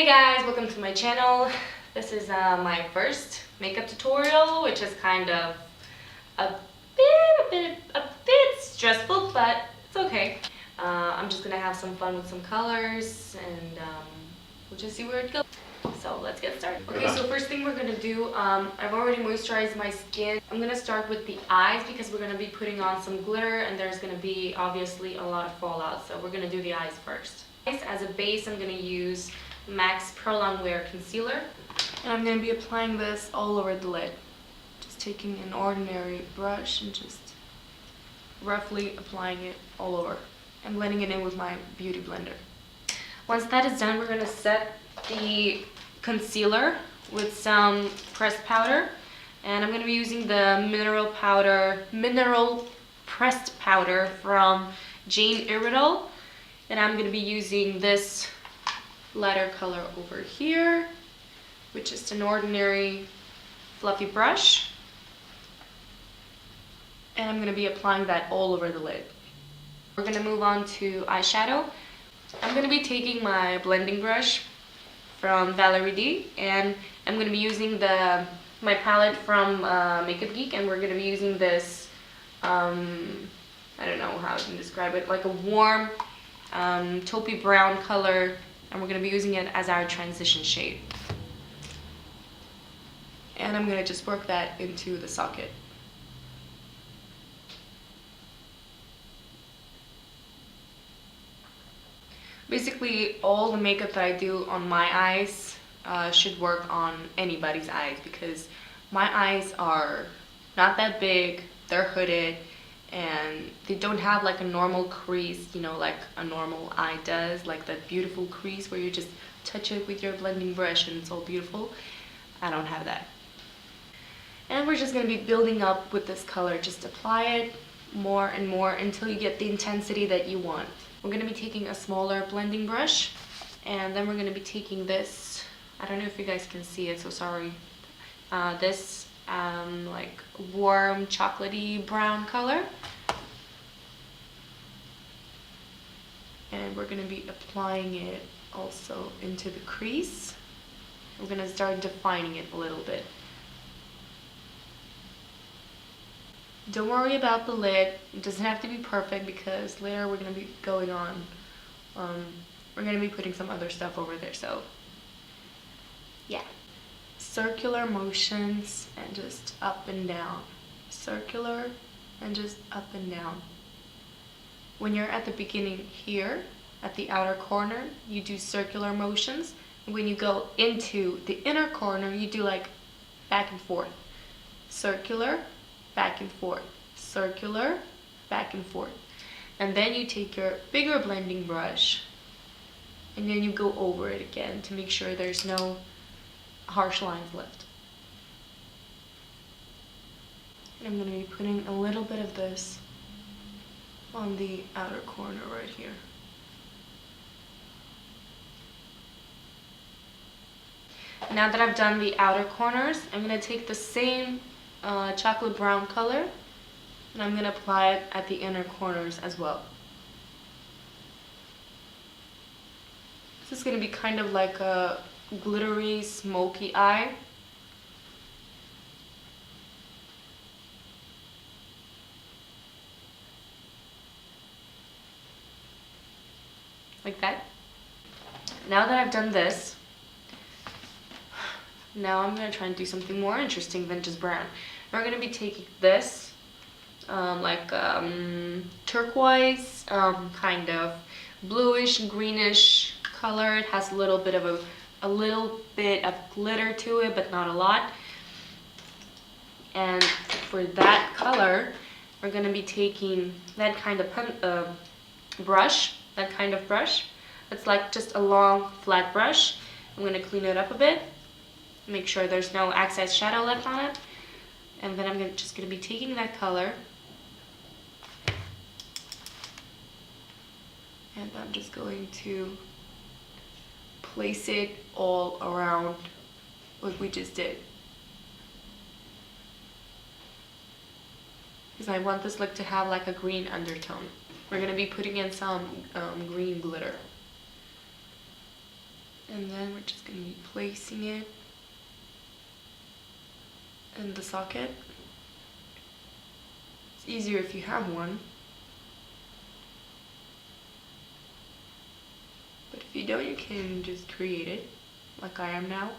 guys, welcome to my channel. This is my first makeup tutorial, which is kind of a bit stressful, but it's okay. I'm just gonna have some fun with some colors, and we'll just see where it goes. So let's get started. Okay, so first thing we're gonna do, I've already moisturized my skin. I'm gonna start with the eyes because we're gonna be putting on some glitter, and there's gonna be obviously a lot of fallout. So we're gonna do the eyes first. As a base, I'm gonna use MAC's Pro Longwear Concealer, and I'm going to be applying this all over the lid. Just taking an ordinary brush and just roughly applying it all over and blending it in with my beauty blender. Once that is done, we're going to set the concealer with some pressed powder, and I'm going to be using the mineral pressed powder from Jane Iredale, and I'm going to be using this lighter color over here with just an ordinary fluffy brush, and I'm going to be applying that all over the lid. We're going to move on to eyeshadow. I'm going to be taking my blending brush from Valerie D, and I'm going to be using my palette from Makeup Geek, and we're going to be using this I don't know how I can describe it, like a warm taupey brown color, and we're going to be using it as our transition shade. And I'm going to just work that into the socket. Basically, all the makeup that I do on my eyes should work on anybody's eyes, because my eyes are not that big, they're hooded, and they don't have like a normal crease, you know, like a normal eye does, like that beautiful crease where you just touch it with your blending brush and it's all beautiful. I don't have that. And we're just going to be building up with this color. Just apply it more and more until you get the intensity that you want. We're going to be taking a smaller blending brush, and then we're going to be taking this, I don't know if you guys can see it, so sorry, this like warm chocolatey brown color, and we're going to be applying it also into the crease. We're going to start defining it a little bit. Don't worry about the lid, it doesn't have to be perfect, because later we're going to be going on, we're going to be putting some other stuff over there, so yeah. Circular motions and just up and down. Circular and just up and down. When you're at the beginning here, at the outer corner, you do circular motions. And when you go into the inner corner, you do like back and forth. Circular, back and forth. Circular, back and forth. And then you take your bigger blending brush and then you go over it again to make sure there's no harsh lines left. And I'm going to be putting a little bit of this on the outer corner right here. Now that I've done the outer corners, I'm going to take the same chocolate brown color, and I'm going to apply it at the inner corners as well. This is going to be kind of like a glittery, smoky eye. Like that. Now that I've done this, now I'm going to try and do something more interesting than just brown. We're going to be taking this turquoise, kind of bluish, greenish color. It has a little bit of glitter to it, but not a lot. And for that color, we're going to be taking that kind of brush. It's like just a long flat brush. I'm going to clean it up a bit, make sure there's no excess shadow left on it, and then I'm just going to be taking that color, and I'm just going to place it all around what we just did, because I want this look to have like a green undertone. We're going to be putting in some green glitter. And then we're just going to be placing it in the socket. It's easier if you have one. But if you don't, you can just create it, like I am now.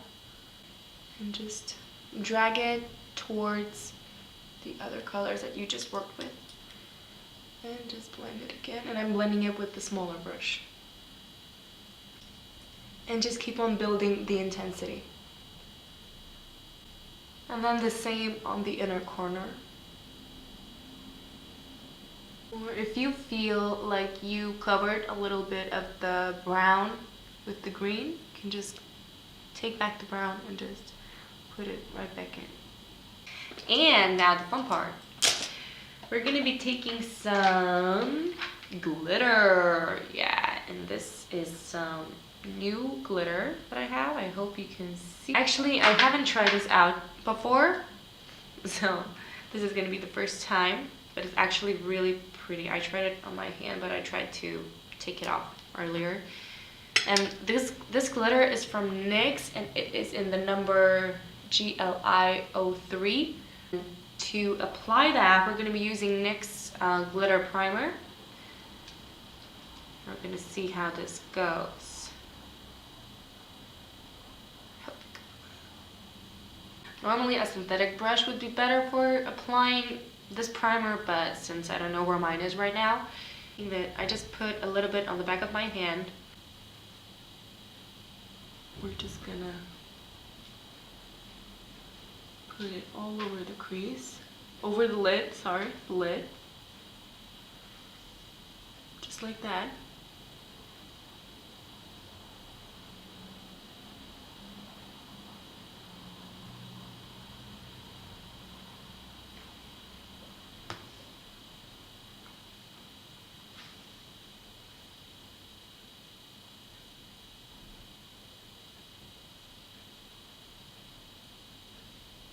And just drag it towards the other colors that you just worked with. And just blend it again. And I'm blending it with the smaller brush. And just keep on building the intensity. And then the same on the inner corner. Or if you feel like you covered a little bit of the brown with the green, you can just take back the brown and just put it right back in. And now the fun part. We're gonna be taking some glitter. Yeah, and this is some new glitter that I have. I hope you can see. Actually, I haven't tried this out before, so this is gonna be the first time, but it's actually really pretty. I tried it on my hand, but I tried to take it off earlier. And this glitter is from NYX, and it is in the number GLI03. To apply that, we're going to be using NYX glitter primer. We're going to see how this goes. Normally a synthetic brush would be better for applying this primer, but since I don't know where mine is right now, I just put a little bit on the back of my hand. We're just gonna put it all over the crease, over the lid, sorry, the lid. Just like that.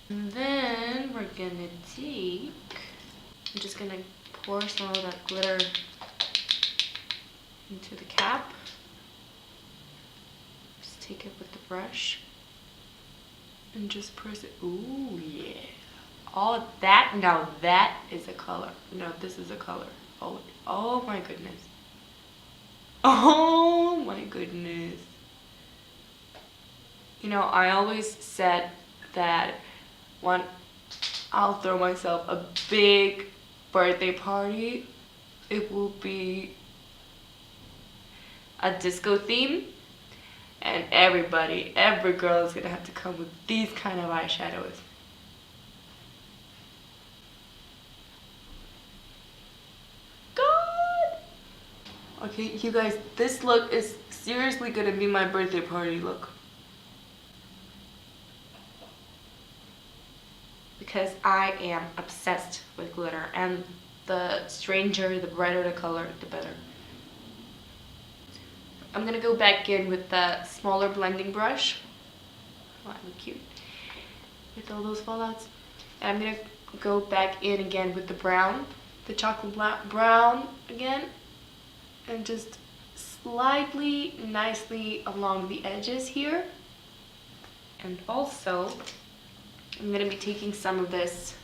And then we're gonna take, I'm just gonna pour some of that glitter into the cap. Just take it with the brush and just press it. Ooh, yeah. All that, now that is a color. No, this is a color. Oh my goodness. Oh my goodness. You know, I always said that when I'll throw myself a big birthday party, it will be a disco theme, and every girl is gonna have to come with these kind of eyeshadows. God! Okay, you guys, this look is seriously gonna be my birthday party look. Because I am obsessed with glitter, and the stranger, the brighter the color, the better. I'm gonna go back in with the smaller blending brush. Oh, I look cute with all those fallouts. And I'm gonna go back in again with the brown, the chocolate brown again, and just slightly, nicely along the edges here. And also, I'm gonna be taking some of this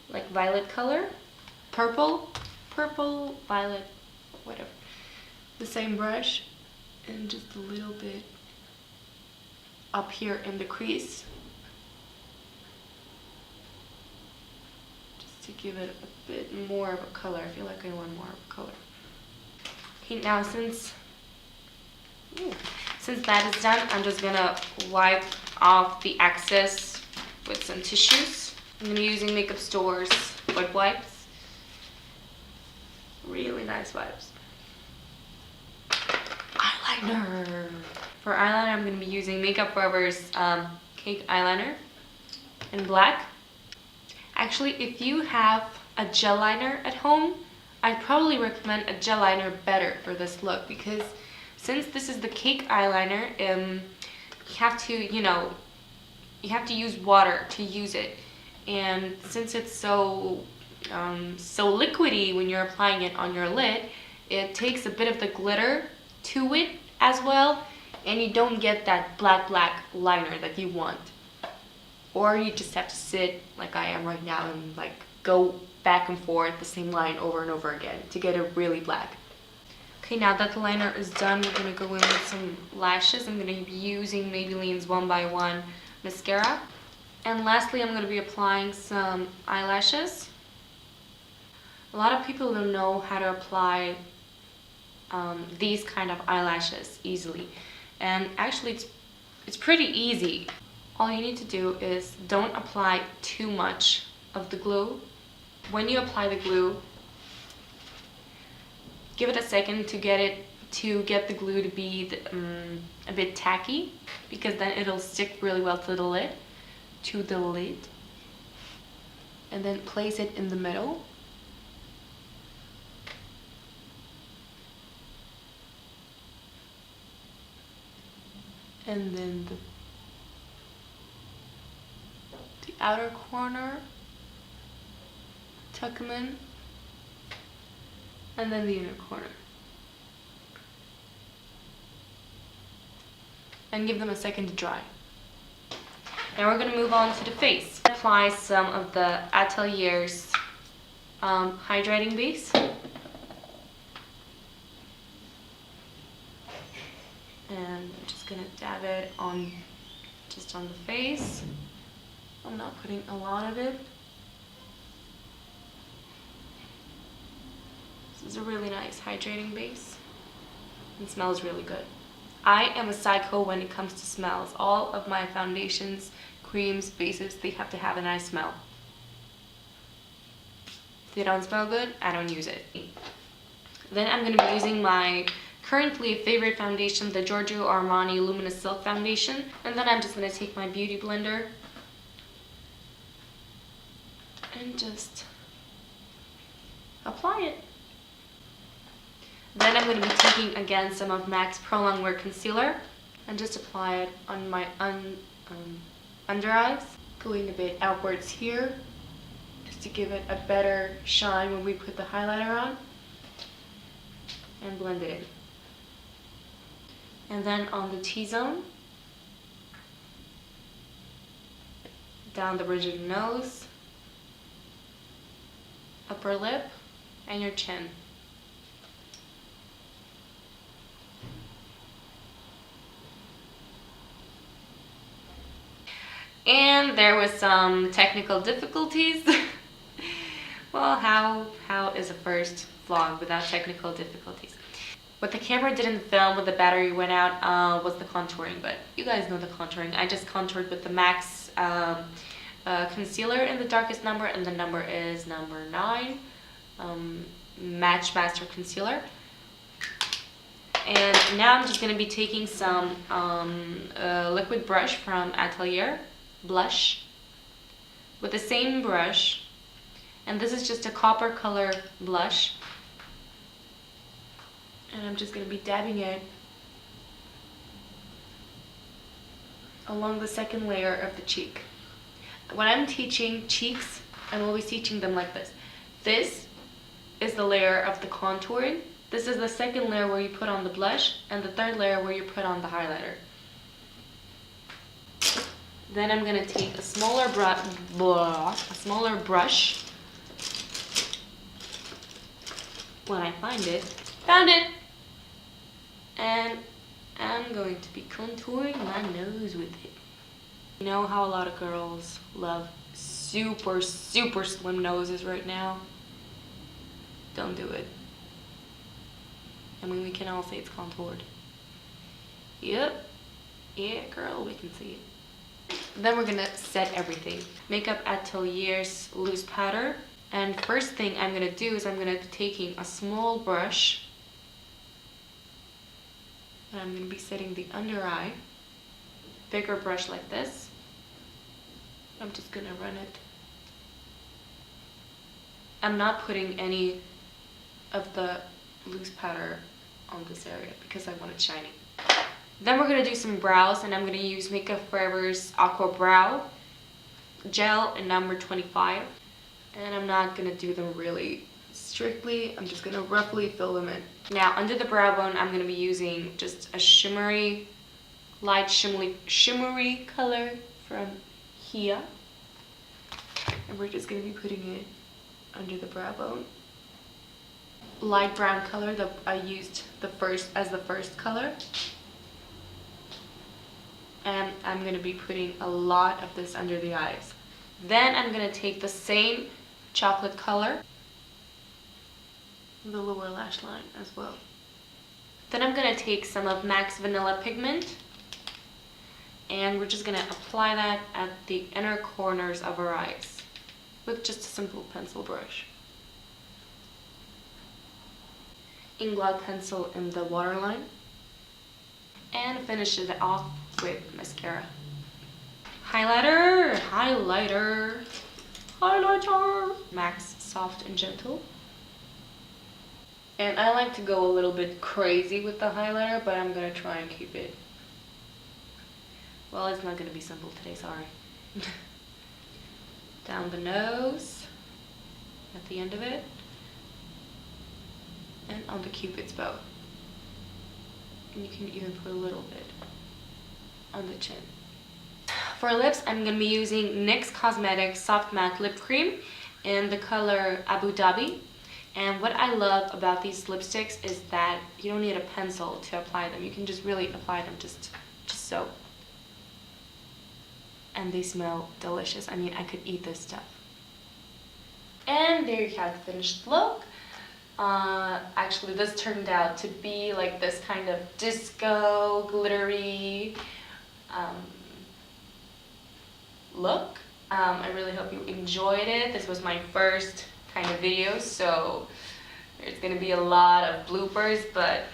like violet color, purple, violet, whatever. The same brush, and just a little bit up here in the crease. Just to give it a bit more of a color. I feel like I want more of a color. Okay, now since that is done, I'm just gonna wipe off the excess with some tissues. I'm gonna be using Makeup Store's wet wipes. Really nice wipes. Eyeliner. For eyeliner, I'm gonna be using Makeup Forever's Cake Eyeliner in black. Actually, if you have a gel liner at home, I'd probably recommend a gel liner better for this look, because since this is the Cake Eyeliner, you have to, you have to use water to use it, and since it's so liquidy when you're applying it on your lid, it takes a bit of the glitter to it as well, and you don't get that black liner that you want. Or you just have to sit like I am right now and like go back and forth the same line over and over again to get it really black. Okay, now that the liner is done, we're gonna go in with some lashes. I'm gonna be using Maybelline's 1x1 mascara. And lastly, I'm gonna be applying some eyelashes. A lot of people don't know how to apply these kind of eyelashes easily. And actually it's pretty easy. All you need to do is don't apply too much of the glue. When you apply the glue, give it a second to get the glue to be a bit tacky, because then it'll stick really well to the lid. And then place it in the middle. And then the outer corner, tuck them in, and then the inner corner. And give them a second to dry. Now we're going to move on to the face. Apply some of the Atelier's hydrating base. And I'm just going to dab it on just on the face. I'm not putting a lot of it. This is a really nice hydrating base. It smells really good. I am a psycho when it comes to smells. All of my foundations, creams, bases, they have to have a nice smell. If they don't smell good, I don't use it. Then I'm going to be using my currently favorite foundation, the Giorgio Armani Luminous Silk Foundation. And then I'm just going to take my beauty blender and just apply it. Then I'm going to be taking again some of MAC's Pro Longwear Concealer and just apply it on my under eyes, going a bit outwards here just to give it a better shine when we put the highlighter on, and blend it in. And then on the T-zone, down the bridge of the nose, upper lip, and your chin. And there was some technical difficulties. Well, how is a first vlog without technical difficulties? What the camera didn't film when the battery went out was the contouring, but you guys know the contouring. I just contoured with the MAC's concealer in the darkest number, and the number is number 9, Match Master Concealer. And now I'm just going to be taking some liquid brush from Atelier, blush, with the same brush, and this is just a copper color blush, and I'm just going to be dabbing it along the second layer of the cheek. When I'm teaching cheeks, I'm always teaching them like this. This is the layer of the contouring, this is the second layer where you put on the blush, and the third layer where you put on the highlighter. Then I'm gonna take a smaller brush. When I find it, found it, and I'm going to be contouring my nose with it. You know how a lot of girls love super slim noses right now? Don't do it. I mean, we can all say it's contoured. Yep. Yeah, girl, we can see it. Then we're gonna set everything. Makeup Atelier's loose powder. And first thing I'm gonna do is I'm gonna be taking a small brush, and I'm gonna be setting the under eye. Bigger brush like this. I'm just gonna run it. I'm not putting any of the loose powder on this area because I want it shiny. Then we're going to do some brows, and I'm going to use Makeup Forever's Aqua Brow Gel in number 25. And I'm not going to do them really strictly, I'm just going to roughly fill them in. Now under the brow bone, I'm going to be using just a shimmery light shimmery color from here. And we're just going to be putting it under the brow bone. Light brown color that I used as the first color. And I'm going to be putting a lot of this under the eyes. Then I'm going to take the same chocolate color, the lower lash line as well. Then I'm going to take some of MAC's Vanilla Pigment, and we're just going to apply that at the inner corners of our eyes with just a simple pencil brush. Inkblot pencil in the waterline, and finish it off with mascara. Highlighter. MAC's Soft and Gentle. And I like to go a little bit crazy with the highlighter, but I'm gonna try and keep it. Well, it's not gonna be simple today, sorry. Down the nose, at the end of it, and on the Cupid's bow. And you can even put a little bit on the chin. For lips, I'm going to be using NYX Cosmetics Soft Matte Lip Cream in the color Abu Dhabi. And what I love about these lipsticks is that you don't need a pencil to apply them. You can just really apply them just so. And they smell delicious. I mean, I could eat this stuff. And there you have the finished look. Actually, this turned out to be like this kind of disco, glittery look. I really hope you enjoyed it. This was my first kind of video, so there's gonna be a lot of bloopers, but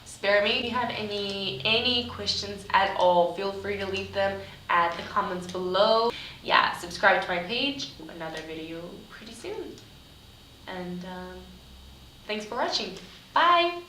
spare me. If you have any questions at all, feel free to leave them at the comments below. Yeah, subscribe to my page. Another video pretty soon. And thanks for watching. Bye!